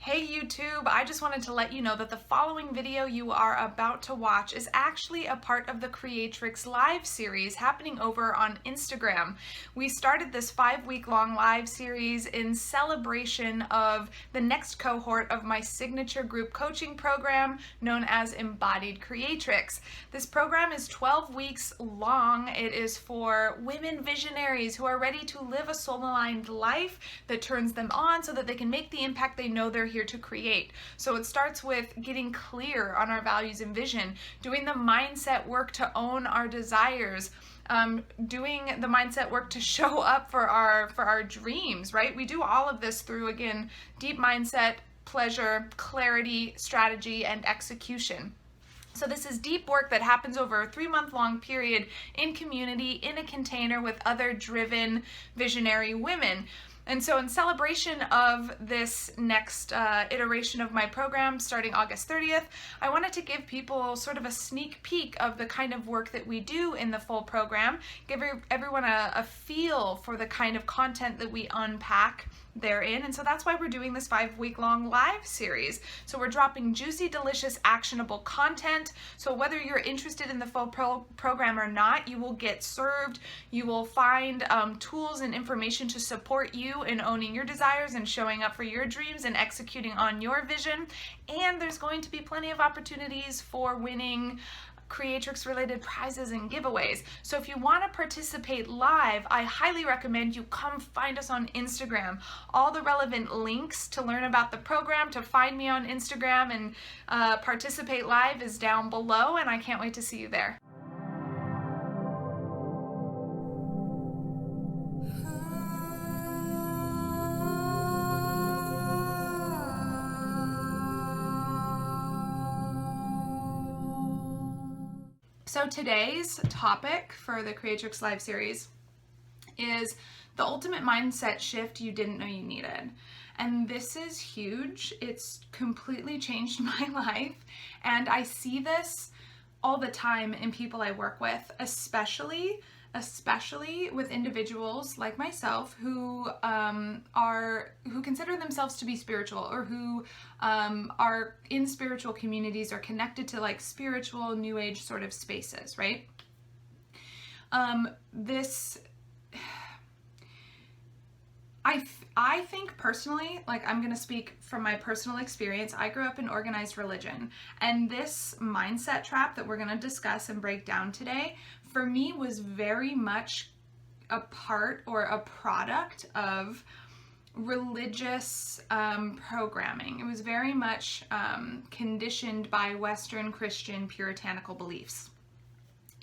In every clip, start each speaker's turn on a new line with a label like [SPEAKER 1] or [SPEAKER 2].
[SPEAKER 1] Hey YouTube, I just wanted to let you know that the following video you are about to watch is actually a part of the Creatrix live series happening over on Instagram. We started this 5-week-long live series in celebration of the next cohort of my signature group coaching program known as Embodied Creatrix. This program is 12 weeks long. It is for women visionaries who are ready to live a soul-aligned life that turns them on so that they can make the impact they know they're here to create. So it starts with getting clear on our values and vision, doing the mindset work to own our desires, doing the mindset work to show up for our dreams, right? We do all of this through, again, deep mindset, pleasure, clarity, strategy, and execution. So this is deep work that happens over a 3-month-long period in community, in a container with other driven, visionary women. And so in celebration of this next iteration of my program starting August 30th, I wanted to give people sort of a sneak peek of the kind of work that we do in the full program, give everyone a feel for the kind of content that we unpack therein. And so that's why we're doing this 5-week-long live series. So we're dropping juicy, delicious, actionable content. So whether you're interested in the full program or not, you will get served. You will find tools and information to support you in owning your desires and showing up for your dreams and executing on your vision. And there's going to be plenty of opportunities for winning Creatrix related prizes and giveaways. So if you want to participate live, I highly recommend you come find us on Instagram. All the relevant links to learn about the program, to find me on Instagram and participate live is down below, and I can't wait to see you there. So today's topic for the Creatrix Live series is the ultimate mindset shift you didn't know you needed. And this is huge. It's completely changed my life. And I see this all the time in people I work with, especially with individuals like myself who consider themselves to be spiritual, or who are in spiritual communities or connected to like spiritual new age sort of spaces, right? I think personally, like, I'm going to speak from my personal experience. I grew up in organized religion, and this mindset trap that we're going to discuss and break down today, for me, was very much a part or a product of religious programming. It was very much conditioned by Western Christian puritanical beliefs.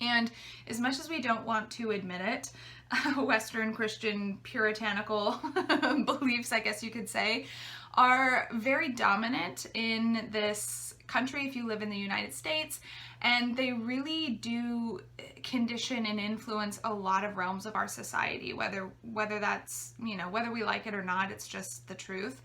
[SPEAKER 1] And as much as we don't want to admit it, Western Christian puritanical beliefs, I guess you could say, are very dominant in this country if you live in the United States, and they really do condition and influence a lot of realms of our society, whether that's, whether we like it or not, it's just the truth.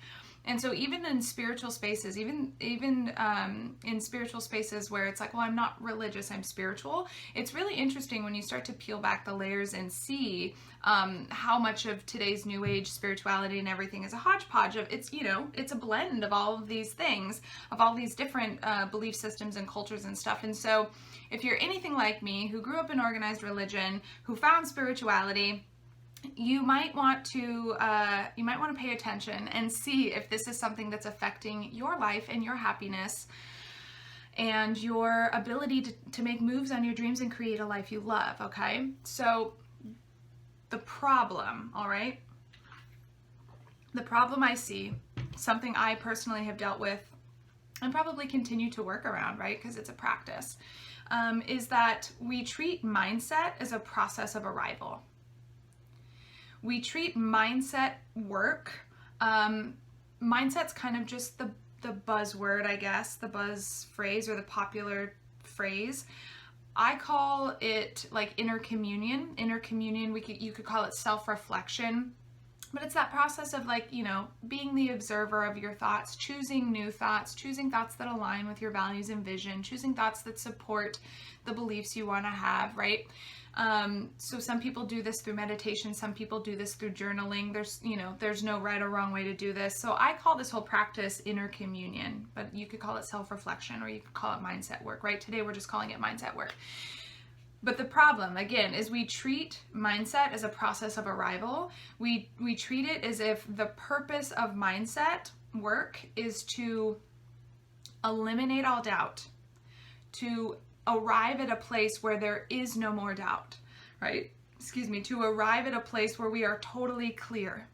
[SPEAKER 1] And so even in spiritual spaces, even in spiritual spaces where it's like, well, I'm not religious, I'm spiritual, it's really interesting when you start to peel back the layers and see how much of today's new age spirituality and everything is a hodgepodge of, it's a blend of all of these things, of all these different belief systems and cultures and stuff. And so if you're anything like me, who grew up in organized religion, who found spirituality, you might want to pay attention and see if this is something that's affecting your life and your happiness and your ability to make moves on your dreams and create a life you love, okay? So the problem, all right? The problem I see, something I personally have dealt with and probably continue to work around, right? Because it's a practice, is that we treat mindset as a process of arrival. We treat mindset work, mindset's kind of just the buzzword, I guess, the buzz phrase or the popular phrase. I call it like inner communion. Inner communion, you could call it self-reflection, but it's that process of like, being the observer of your thoughts, choosing new thoughts, choosing thoughts that align with your values and vision, choosing thoughts that support the beliefs you want to have, right? So some people do this through meditation, some people do this through journaling. There's no right or wrong way to do this. So I call this whole practice inner communion, but you could call it self-reflection, or you could call it mindset work, right? Today we're just calling it mindset work. But the problem, again, is we treat mindset as a process of arrival. We treat it as if the purpose of mindset work is to eliminate all doubt, to arrive at a place where there is no more doubt, right? To arrive at a place where we are totally clear,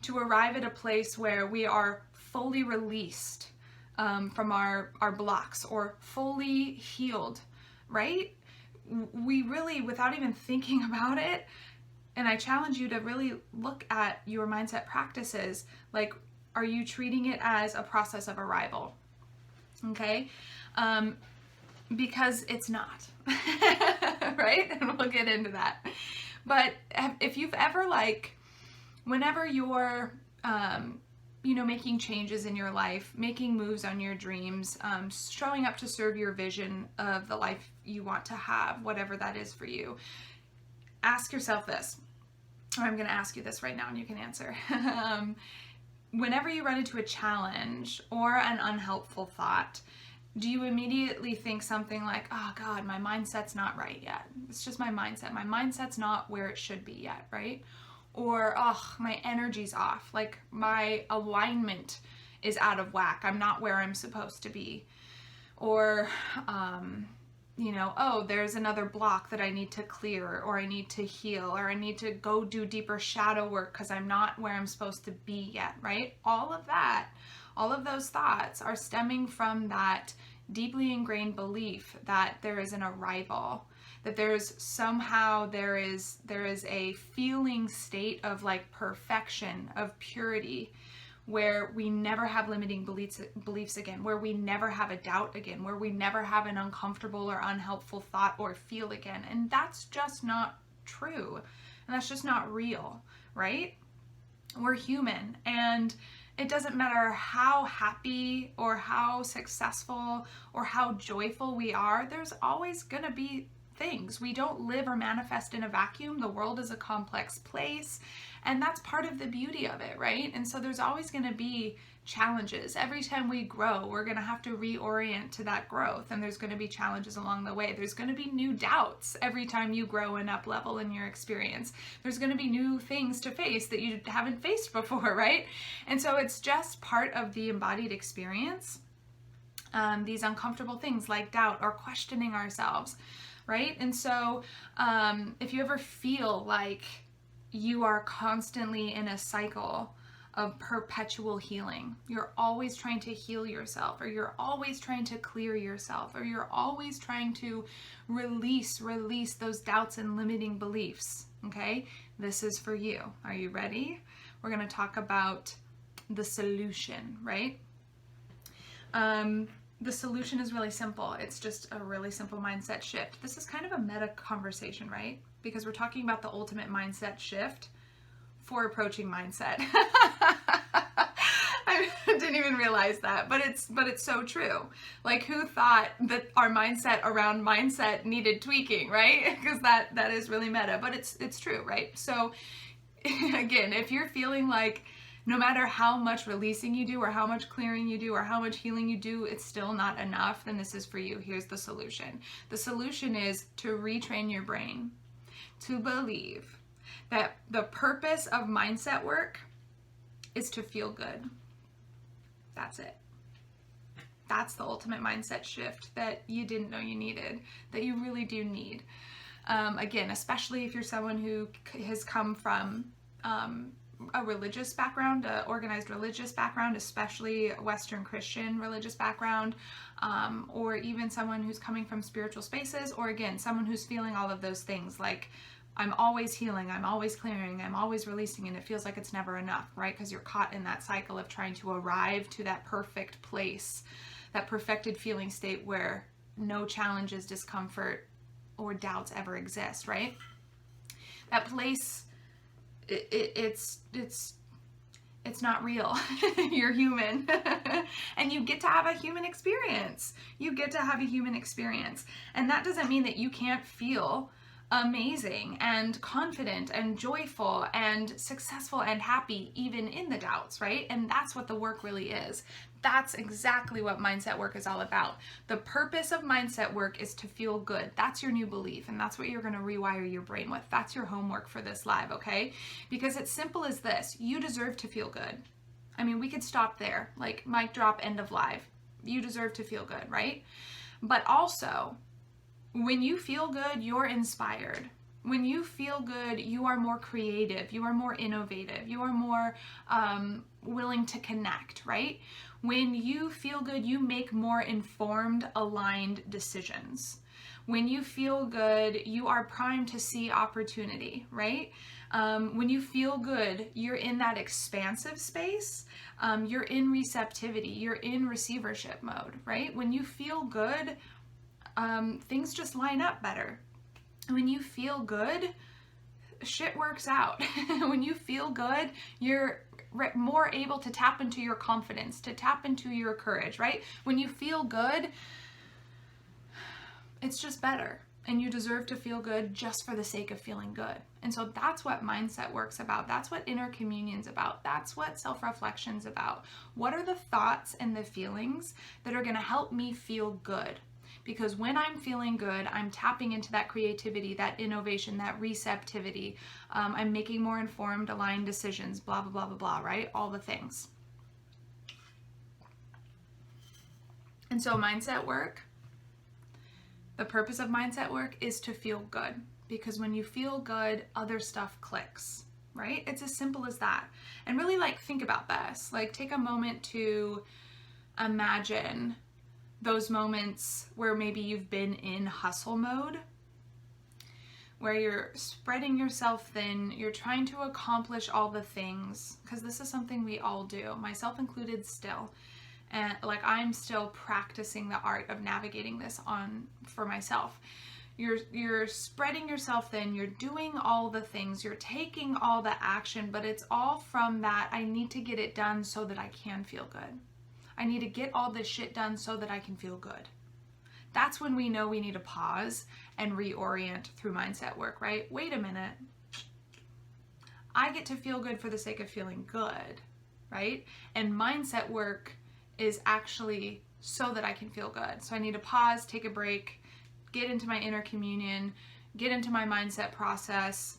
[SPEAKER 1] to arrive at a place where we are fully released from our blocks, or fully healed, right? We really, without even thinking about it, and I challenge you to really look at your mindset practices, like, are you treating it as a process of arrival? Okay? Because it's not, right? And we'll get into that. But if you've ever, like, whenever you're, making changes in your life, making moves on your dreams, showing up to serve your vision of the life you want to have, whatever that is for you, ask yourself this, or I'm going to ask you this right now and you can answer. Whenever you run into a challenge or an unhelpful thought, do you immediately think something like, oh God, my mindset's not right yet? It's just my mindset. My mindset's not where it should be yet, right? Or, oh, my energy's off. Like, my alignment is out of whack. I'm not where I'm supposed to be. Or, oh, there's another block that I need to clear, or I need to heal, or I need to go do deeper shadow work because I'm not where I'm supposed to be yet, right? All of that, all of those thoughts are stemming from that deeply ingrained belief that there is an arrival, that there is a feeling state of, like, perfection, of purity, where we never have limiting beliefs again, where we never have a doubt again, where we never have an uncomfortable or unhelpful thought or feel again. And that's just not true. And that's just not real, right? We're human, and it doesn't matter how happy or how successful or how joyful we are, there's always gonna be things. We don't live or manifest in a vacuum. The world is a complex place, and that's part of the beauty of it, right? And so there's always going to be challenges. Every time we grow, we're going to have to reorient to that growth, and there's going to be challenges along the way. There's going to be new doubts every time you grow and up level in your experience. There's going to be new things to face that you haven't faced before, right? And so it's just part of the embodied experience, these uncomfortable things like doubt or questioning ourselves, right? And so if you ever feel like you are constantly in a cycle of perpetual healing, you're always trying to heal yourself, or you're always trying to clear yourself, or you're always trying to release those doubts and limiting beliefs, okay? This is for you. Are you ready? We're going to talk about the solution, right? The solution is really simple. It's just a really simple mindset shift. This is kind of a meta conversation, right? Because we're talking about the ultimate mindset shift for approaching mindset. I didn't even realize that, but it's so true. Like, who thought that our mindset around mindset needed tweaking, right? Because that is really meta, but it's true, right? So again, if you're feeling like no matter how much releasing you do, or how much clearing you do, or how much healing you do, it's still not enough, then this is for you. Here's the solution. The solution is to retrain your brain to believe that the purpose of mindset work is to feel good. That's it. That's the ultimate mindset shift that you didn't know you needed, that you really do need. Again, especially if you're someone who has come from a religious background, an organized religious background, especially a Western Christian religious background, or even someone who's coming from spiritual spaces, or again, someone who's feeling all of those things, like, I'm always healing, I'm always clearing, I'm always releasing, and it feels like it's never enough, right? Because you're caught in that cycle of trying to arrive to that perfect place, that perfected feeling state where no challenges, discomfort, or doubts ever exist, right? That place, it's not real. You're human. And you get to have a human experience. You get to have a human experience. And that doesn't mean that you can't feel amazing and confident and joyful and successful and happy even in the doubts, right? And that's what the work really is. That's exactly what mindset work is all about. The purpose of mindset work is to feel good. That's your new belief, and that's what you're going to rewire your brain with. That's your homework for this live, okay? Because it's simple as this. You deserve to feel good. I mean, we could stop there, like mic drop, end of live. You deserve to feel good, right? But also, when you feel good, you're inspired. When you feel good, you are more creative, you are more innovative, you are more willing to connect, right? When you feel good, you make more informed, aligned decisions. When you feel good, you are primed to see opportunity, right? When you feel good, you're in that expansive space. You're in receptivity. You're in receivership mode, right? When you feel good, things just line up better. When you feel good, shit works out. When you feel good, you're more able to tap into your confidence, to tap into your courage, right? When you feel good, it's just better. And you deserve to feel good just for the sake of feeling good. And so that's what mindset work's about. That's what inner communion's about. That's what self-reflection's about. What are the thoughts and the feelings that are going to help me feel good? Because when I'm feeling good, I'm tapping into that creativity, that innovation, that receptivity. I'm making more informed, aligned decisions, blah, blah, blah, blah, blah, right? All the things. And so mindset work, the purpose of mindset work is to feel good. Because when you feel good, other stuff clicks, right? It's as simple as that. And really, like, think about this. Like, take a moment to imagine those moments where maybe you've been in hustle mode, where you're spreading yourself thin, you're trying to accomplish all the things, because this is something we all do, myself included still. And like, I'm still practicing the art of navigating this on for myself. You're spreading yourself thin, you're doing all the things, you're taking all the action, but it's all from that, I need to get it done so that I can feel good. I need to get all this shit done so that I can feel good. That's when we know we need to pause and reorient through mindset work, right? Wait a minute. I get to feel good for the sake of feeling good, right? And mindset work is actually so that I can feel good. So I need to pause, take a break, get into my inner communion, get into my mindset process,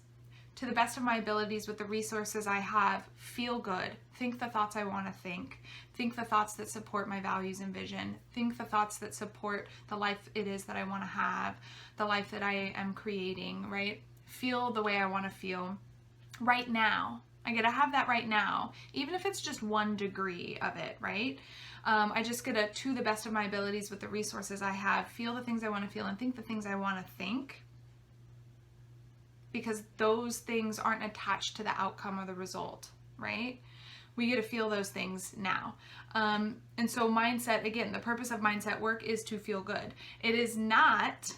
[SPEAKER 1] to the best of my abilities with the resources I have, feel good, think the thoughts I want to think the thoughts that support my values and vision, think the thoughts that support the life it is that I want to have, the life that I am creating, right? Feel the way I want to feel right now. I get to have that right now, even if it's just 1 degree of it, right? I just get to the best of my abilities with the resources I have, feel the things I want to feel and think the things I want to think. Because those things aren't attached to the outcome or the result, right? We get to feel those things now. And so mindset, again, the purpose of mindset work is to feel good. It is not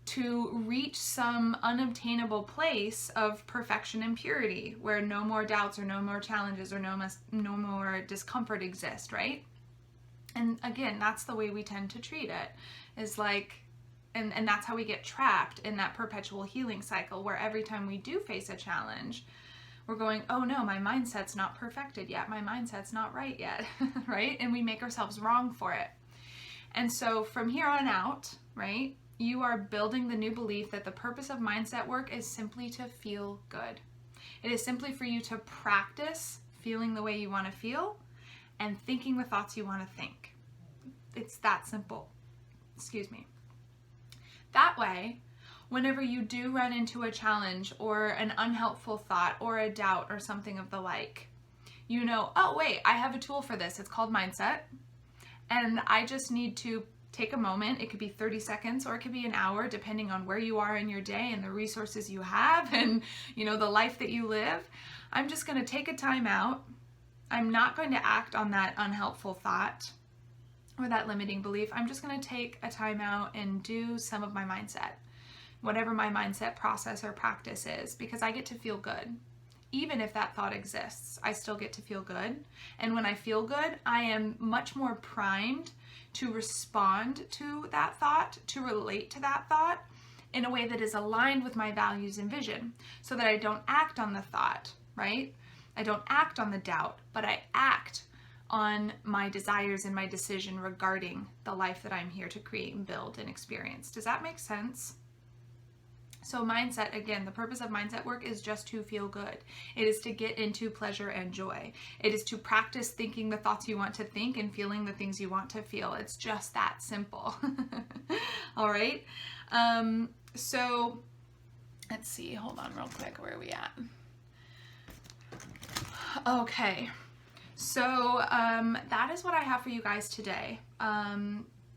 [SPEAKER 1] to reach some unobtainable place of perfection and purity where no more doubts or no more challenges or no more discomfort exist, right? And again, that's the way we tend to treat it, is like, and that's how we get trapped in that perpetual healing cycle where every time we do face a challenge, we're going, oh no, my mindset's not perfected yet. My mindset's not right yet, right? And we make ourselves wrong for it. And so from here on out, right, you are building the new belief that the purpose of mindset work is simply to feel good. It is simply for you to practice feeling the way you want to feel and thinking the thoughts you want to think. It's that simple. Excuse me. That way, whenever you do run into a challenge or an unhelpful thought or a doubt or something of the like, you know, oh wait, I have a tool for this. It's called mindset. And I just need to take a moment. It could be 30 seconds or it could be an hour, depending on where you are in your day and the resources you have and, you know, the life that you live. I'm just going to take a time out. I'm not going to act on that unhelpful thought or that limiting belief. I'm just going to take a time out and do some of my mindset, whatever my mindset process or practice is, because I get to feel good. Even if that thought exists, I still get to feel good. And when I feel good, I am much more primed to respond to that thought, to relate to that thought, in a way that is aligned with my values and vision, so that I don't act on the thought, right? I don't act on the doubt, but I act on my desires and my decision regarding the life that I'm here to create and build and experience. Does that make sense? So mindset, again, the purpose of mindset work is just to feel good. It is to get into pleasure and joy. It is to practice thinking the thoughts you want to think and feeling the things you want to feel. It's just that simple. All right. So let's see, hold on real quick. Where are we at? Okay. So that is what I have for you guys today.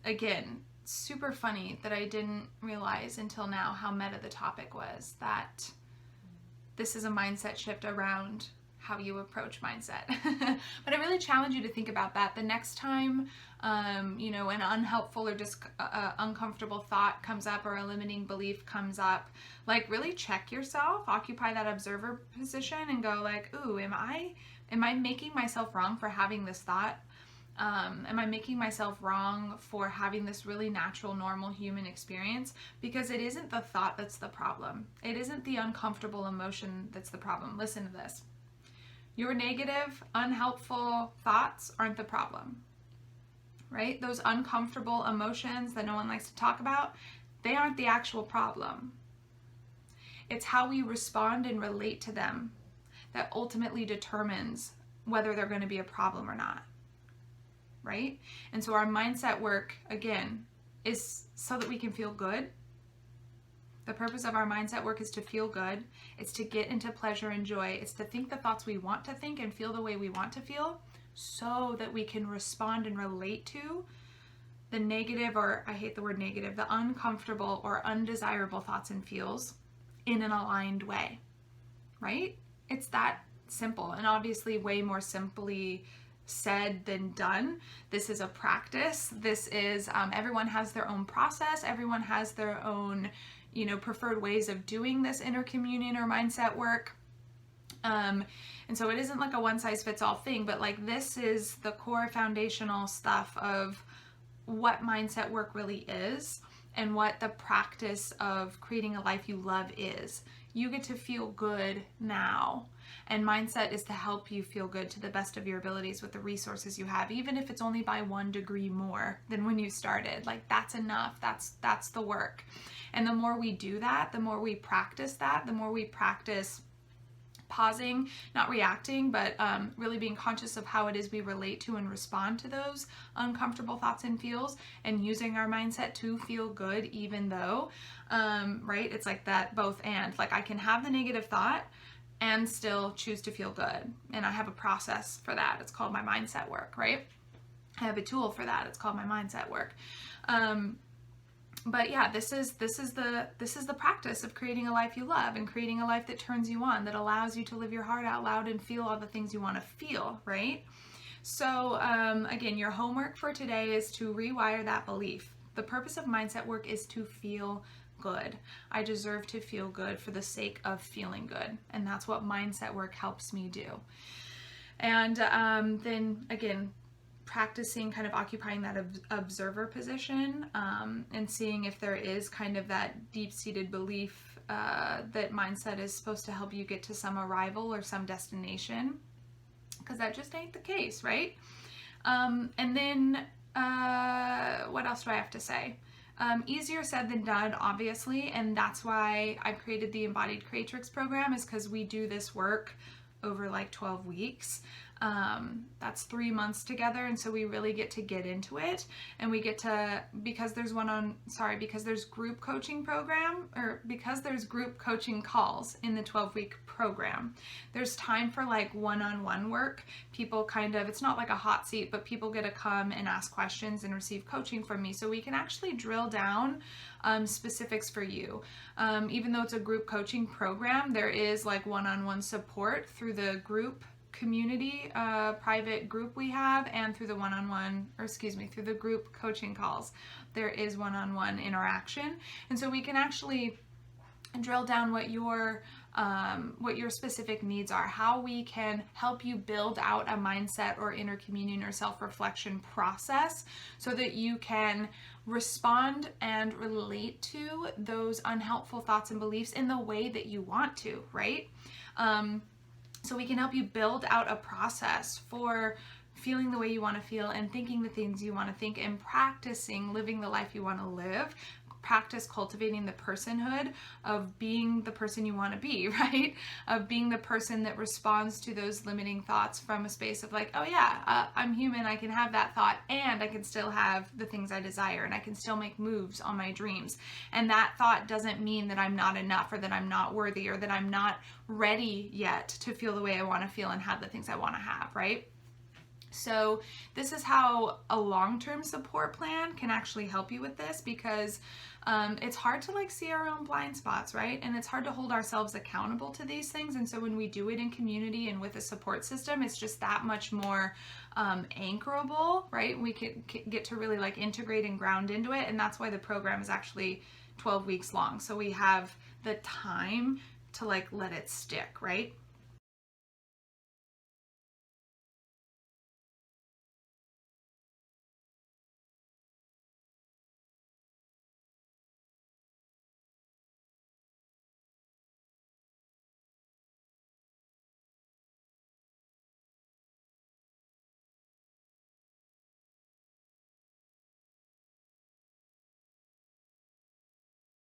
[SPEAKER 1] Again, super funny that I didn't realize until now how meta the topic was, that this is a mindset shift around how you approach mindset. But I really challenge you to think about that the next time you know, an unhelpful or just uncomfortable thought comes up or a limiting belief comes up. Like, really check yourself, occupy that observer position and go like, ooh, am I making myself wrong for having this thought? Am I making myself wrong for having this really natural, normal human experience? Because it isn't the thought that's the problem. It isn't the uncomfortable emotion that's the problem. Listen to this. Your negative, unhelpful thoughts aren't the problem, right? Those uncomfortable emotions that no one likes to talk about, they aren't the actual problem. It's how we respond and relate to them that ultimately determines whether they're going to be a problem or not. Right? And so our mindset work, again, is so that we can feel good. The purpose of our mindset work is to feel good. It's to get into pleasure and joy. It's to think the thoughts we want to think and feel the way we want to feel, so that we can respond and relate to the negative, or I hate the word negative, the uncomfortable or undesirable thoughts and feels in an aligned way. Right? It's that simple, and obviously way more simply said than done. This is a practice. This is everyone has their own process. Everyone has their own, you know, preferred ways of doing this inner communion or mindset work. And so it isn't like a one size fits all thing, but like this is the core foundational stuff of what mindset work really is and what the practice of creating a life you love is. You get to feel good now. And mindset is to help you feel good to the best of your abilities with the resources you have, even if it's only by 1 degree more than when you started. Like, that's enough. That's the work. And the more we do that, the more we practice that, the more we practice pausing, not reacting, but really being conscious of how it is we relate to and respond to those uncomfortable thoughts and feels, and using our mindset to feel good even though, right? It's like that both and. Like, I can have the negative thought and still choose to feel good. And I have a process for that. It's called my mindset work, right? I have a tool for that. It's called my mindset work. But yeah, this is the practice of creating a life you love and creating a life that turns you on, that allows you to live your heart out loud and feel all the things you want to feel, right? So again, your homework for today is to rewire that belief. The purpose of mindset work is to feel good. I deserve to feel good for the sake of feeling good. And that's what mindset work helps me do. And then again, practicing kind of occupying that observer position and seeing if there is kind of that deep-seated belief that mindset is supposed to help you get to some arrival or some destination, because that just ain't the case, right? And then what else do I have to say? Easier said than done, obviously, and that's why I created the Embodied Creatrix program, is because we do this work over like 12 weeks. That's 3 months together, and so we really get to get into it, and we get to, because there's group coaching program, or because there's group coaching calls in the 12-week program, there's time for like one-on-one work. People kind of, it's not like a hot seat, but people get to come and ask questions and receive coaching from me, so we can actually drill down specifics for you. Even though it's a group coaching program, there is like one-on-one support through the group community private group we have, and through the through the group coaching calls, there is one-on-one interaction. And so we can actually drill down what your what your specific needs are, how we can help you build out a mindset or inner communion or self-reflection process so that you can respond and relate to those unhelpful thoughts and beliefs in the way that you want to, right? So we can help you build out a process for feeling the way you want to feel and thinking the things you want to think and practicing living the life you want to live. Practice cultivating the personhood of being the person you want to be, right? Of being the person that responds to those limiting thoughts from a space of like, oh yeah, I'm human, I can have that thought, and I can still have the things I desire, and I can still make moves on my dreams. And that thought doesn't mean that I'm not enough, or that I'm not worthy, or that I'm not ready yet to feel the way I want to feel and have the things I want to have, right? So this is how a long-term support plan can actually help you with this, because it's hard to like see our own blind spots, right? And it's hard to hold ourselves accountable to these things. And so when we do it in community and with a support system, it's just that much more anchorable, right? We can get to really like integrate and ground into it. And that's why the program is actually 12 weeks long. So we have the time to like let it stick, right?